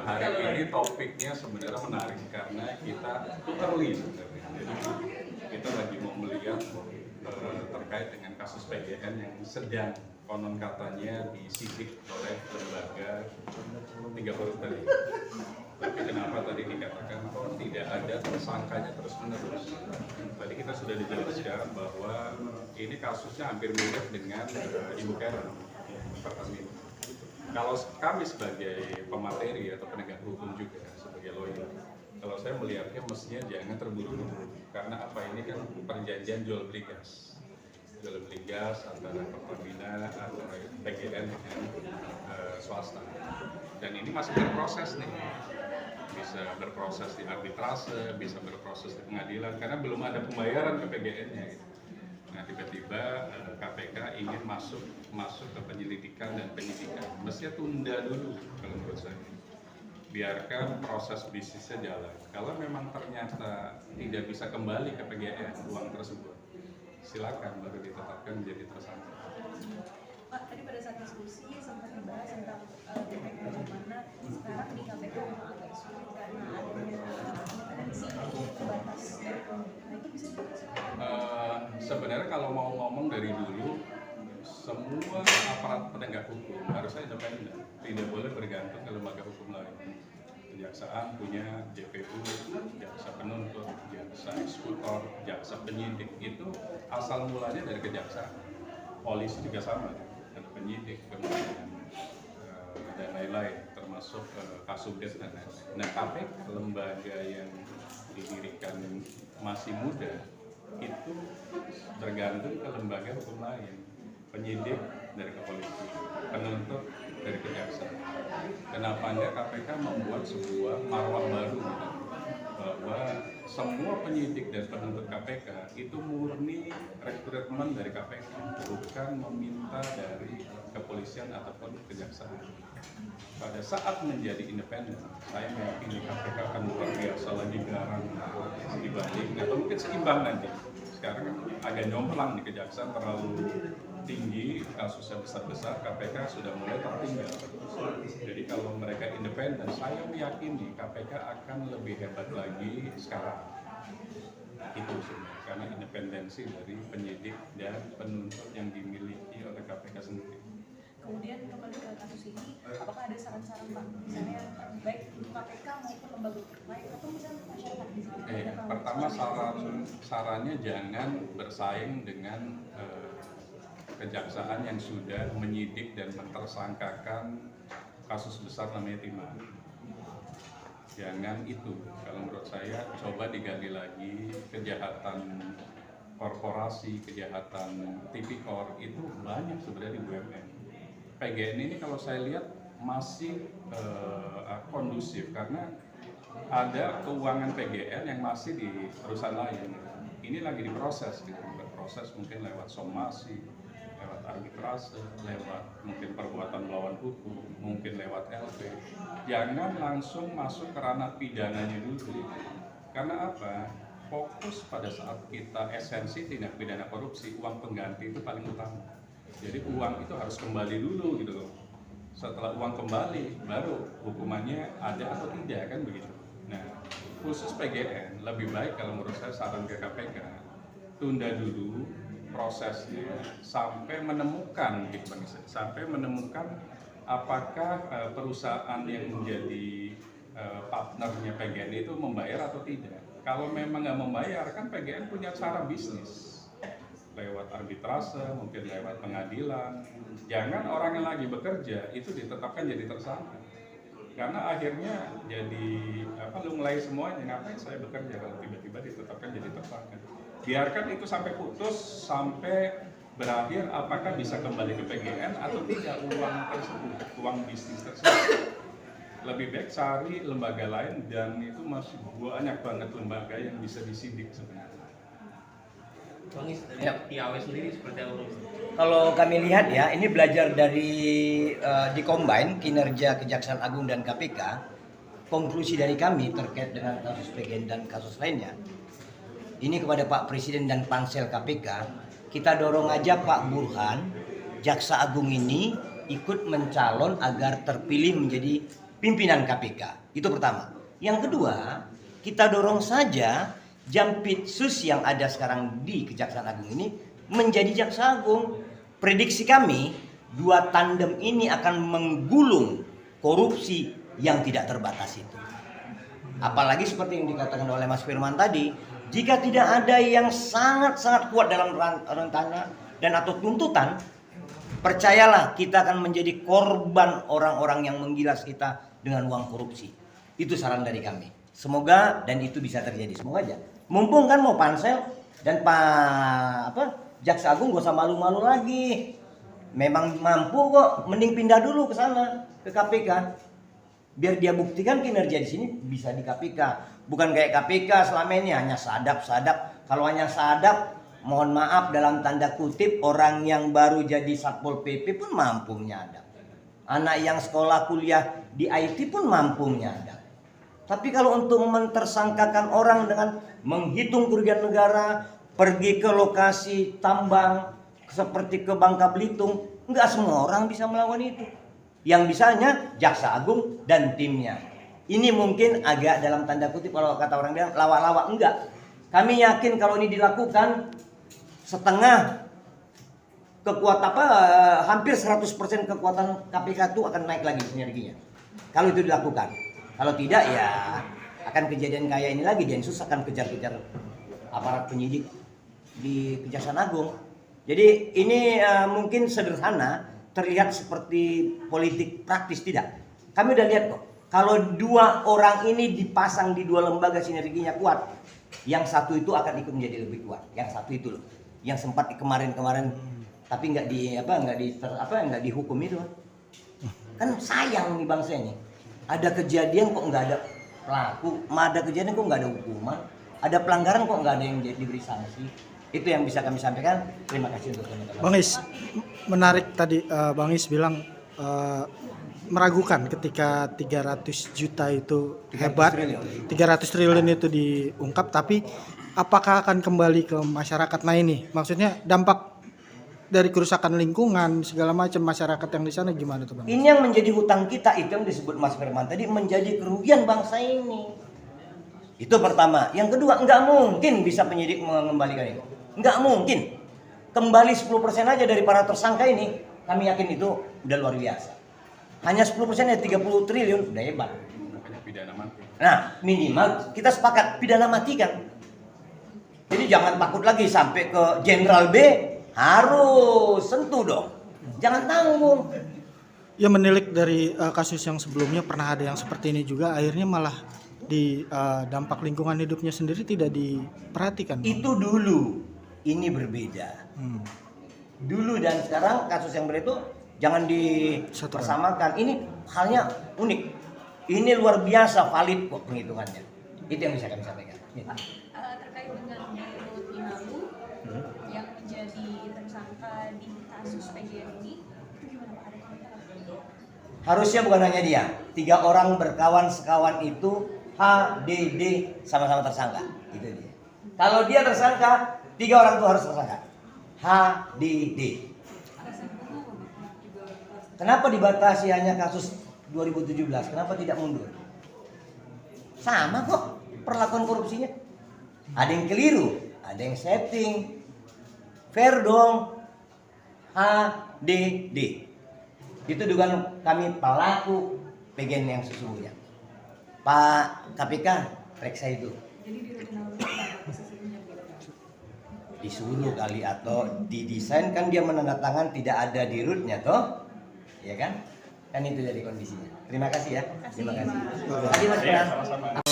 Hari ini topiknya sebenarnya menarik karena kita early sebenarnya. Jadi kita lagi mau melihat terkait dengan kasus PGN yang sedang konon katanya disidik oleh lembaga 3 Korut tadi. Tapi kenapa tadi dikatakan bahwa tidak ada tersangkanya terus-menerus? Tadi kita sudah dijelaskan bahwa ini kasusnya hampir mirip dengan Ibu Karen Pertamina. Kalau kami sebagai pemateri atau penegak hukum juga sebagai lawyer, kalau saya melihatnya mestinya jangan terburu-buru karena apa, ini kan perjanjian jual beli gas antara Pertamina atau PGN dengan swasta, dan ini masih berproses nih, bisa berproses di arbitrase, bisa berproses di pengadilan karena belum ada pembayaran ke PGN-nya gitu. Nah, tiba-tiba KPK ingin masuk ke penyelidikan dan penyidikan. Mestinya tunda dulu kalau menurut saya. Biarkan proses bisnisnya jalan. Kalau memang ternyata tidak bisa kembali ke PGN uang tersebut, silakan baru ditetapkan menjadi tersangka. Pak, tadi pada saat diskusi sempat dibahas tentang DPK bagaimana sekarang di KPK memang agak sulit karena adanya independensi terbatas. Nah, itu bisa dijelaskan? Sebenarnya kalau mau ngomong dari dulu, semua aparat penegak hukum harusnya independen, tidak boleh bergantung ke lembaga hukum lain. Kejaksaan punya JPU, jaksa penuntut, jaksa eksekutor, jaksa penyidik, itu asal mulanya dari kejaksaan. Polisi juga sama, ada penyidik, kemudian dan lain-lain, termasuk Kasubdit dan lain-lain. Nah, KPK lembaga yang didirikan masih muda itu bergantung ke lembaga hukum lain, penyidik dari kepolisian, penuntut dari kejaksaan. Kenapa enggak KPK membuat sebuah marwah baru gitu, bahwa semua penyidik dan penuntut KPK itu murni rekrutmen dari KPK, bukan meminta dari kepolisian ataupun kejaksaan. Pada saat menjadi independen, saya meyakini KPK akan luar biasa lagi garang dibanding, atau mungkin seimbang nanti. Sekarang agak jomplang di kejaksaan terlalu tinggi, kasusnya besar-besar, KPK sudah mulai tertinggal. Jadi kalau mereka independen, saya meyakini KPK akan lebih hebat lagi sekarang. Itu sebenarnya, karena independensi dari penyidik dan penuntut yang dimiliki oleh KPK sendiri. Kemudian kembali ke kasus ini, apakah ada saran-saran Pak, misalnya baik untuk KPK maupun lembaga lain atau misalnya masyarakat di sini? Pertama sarannya jangan bersaing dengan kejaksaan yang sudah menyidik dan mentersangkakan kasus besar namanya timah. Jangan itu. Kalau menurut saya coba digali lagi kejahatan korporasi, kejahatan tipikor itu banyak sebenarnya di BUMN. PGN ini kalau saya lihat masih kondusif karena ada keuangan PGN yang masih di perusahaan lain. Ini lagi diproses, berproses mungkin lewat somasi, lewat arbitrase, lewat mungkin perbuatan melawan hukum, mungkin lewat LP. Jangan langsung masuk ke ranah pidananya dulu. Karena apa? Fokus pada saat kita esensi tindak pidana korupsi, uang pengganti itu paling utama. Jadi uang itu harus kembali dulu gitu loh. Setelah uang kembali, baru hukumannya ada atau tidak, kan begitu. Nah, khusus PGN lebih baik kalau menurut saya saran ke KPK, tunda dulu prosesnya sampai menemukan gitu Bang, sampai menemukan apakah perusahaan yang menjadi partnernya PGN itu membayar atau tidak. Kalau memang nggak membayar, kan PGN punya cara bisnis lewat arbitrase, mungkin lewat pengadilan. Jangan orang yang lagi bekerja itu ditetapkan jadi tersangka. Karena akhirnya jadi lunglai semuanya, ngapain saya bekerja kalau tiba-tiba ditetapkan jadi tersangka. Biarkan itu sampai putus, sampai berakhir apakah bisa kembali ke PGN atau tidak uang tersebut, uang bisnis tersebut. Lebih baik cari lembaga lain, dan itu masih banyak banget lembaga yang bisa disidik sebenarnya. Bang Is, dari IAW sendiri seperti apa? Kalau kami lihat ya, ini belajar dari di Combine kinerja Kejaksaan Agung dan KPK. Konklusi dari kami terkait dengan kasus PGN dan kasus lainnya, ini kepada Pak Presiden dan Pansel KPK, kita dorong aja Pak Burhan, Jaksa Agung ini ikut mencalon agar terpilih menjadi pimpinan KPK. Itu pertama. Yang kedua, kita dorong saja Jampitsus yang ada sekarang di Kejaksaan Agung ini menjadi Jaksa Agung. Prediksi kami, 2 tandem ini akan menggulung korupsi yang tidak terbatas itu. Apalagi seperti yang dikatakan oleh Mas Firman tadi, jika tidak ada yang sangat-sangat kuat dalam rencana dan atau tuntutan, percayalah kita akan menjadi korban orang-orang yang menggilas kita dengan uang korupsi. Itu saran dari kami. Semoga dan itu bisa terjadi. Semoga aja. Mumpung kan mau pansel dan Jaksa Agung gak usah malu-malu lagi. Memang mampu kok, mending pindah dulu ke sana, ke KPK. Biar dia buktikan kinerja di sini bisa di KPK. Bukan kayak KPK selama ini hanya sadap-sadap. Kalau hanya sadap, mohon maaf dalam tanda kutip, orang yang baru jadi Satpol PP pun mampu menyadap. Anak yang sekolah kuliah di IT pun mampu menyadap. Tapi kalau untuk mentersangkakan orang dengan menghitung kerugian negara, pergi ke lokasi tambang seperti ke Bangka Belitung, enggak semua orang bisa melawan itu. Yang bisanya Jaksa Agung dan timnya. Ini mungkin agak dalam tanda kutip kalau kata orang bilang lawak-lawak, enggak. Kami yakin kalau ini dilakukan setengah kekuatan hampir 100% kekuatan KPK itu akan naik lagi sinerginya. Kalau itu dilakukan. Kalau tidak ya akan kejadian kayak ini lagi, Densus akan kejar-kejar aparat penyidik di Kejaksaan Agung. Jadi ini mungkin sederhana, terlihat seperti politik praktis, tidak. Kami udah lihat kok, kalau 2 orang ini dipasang di 2 lembaga sinerginya kuat, yang satu itu akan ikut menjadi lebih kuat. Yang satu itu loh, yang sempat kemarin-kemarin tapi nggak dihukum itu. Kan sayang nih bangsa ini. Ada kejadian kok nggak ada pelaku, ada kejadian kok nggak ada hukuman, ada pelanggaran kok nggak ada yang diberi sanksi. Itu yang bisa kami sampaikan. Terima kasih untuk teman-teman. Bang Is, menarik tadi Bang Is bilang meragukan ketika 300 juta itu hebat, 300 triliun itu diungkap, tapi apakah akan kembali ke masyarakat? Nah ini maksudnya dampak dari kerusakan lingkungan segala macam masyarakat yang di sana gimana tuh Bang? Ini yang menjadi hutang kita, itu yang disebut Mas Firman tadi, menjadi kerugian bangsa ini. Itu pertama. Yang kedua, enggak mungkin bisa penyidik mengembalikan itu. Enggak mungkin. Kembali 10% aja dari para tersangka ini, kami yakin itu udah luar biasa. Hanya 10% ya 30 triliun, udah hebat. Pidana mati. Nah, minimal kita sepakat pidana mati kan. Jadi jangan takut lagi sampai ke Jenderal B, harus sentuh dong. Jangan tanggung. Ya menilik dari kasus yang sebelumnya pernah ada yang seperti ini juga, akhirnya malah di dampak lingkungan hidupnya sendiri tidak diperhatikan. Itu dulu, ini berbeda. Dulu dan sekarang kasus yang berbeda itu jangan dipersamakan. Ini halnya unik. Ini luar biasa valid kok penghitungannya. Itu yang bisa kami sampaikan. Terkait dengan Dirut Inalu yang menjadi tersangka di kasus PGN ini, itu gimana Pak? Ada komentar apa? Harusnya bukan hanya dia. 3 orang berkawan sekawan itu HDD sama-sama tersangka. Itu dia. Kalau dia tersangka, 3 orang itu harus tersangka. HDD. Kenapa dibatasi hanya kasus 2017? Kenapa tidak mundur? Sama kok perlakuan korupsinya. Ada yang keliru, ada yang setting. Fair dong. HDD. Itu dugaan kami pelaku PGN yang sesungguhnya. Pak KPK, periksa itu. Jadi Dirut Inalu posisinya Disuruh kali atau didesain, kan dia menandatangan tidak ada dirutnya toh, ya kan? Kan itu jadi kondisinya. Terima kasih ya. Terima kasih. Terima kasih Mas.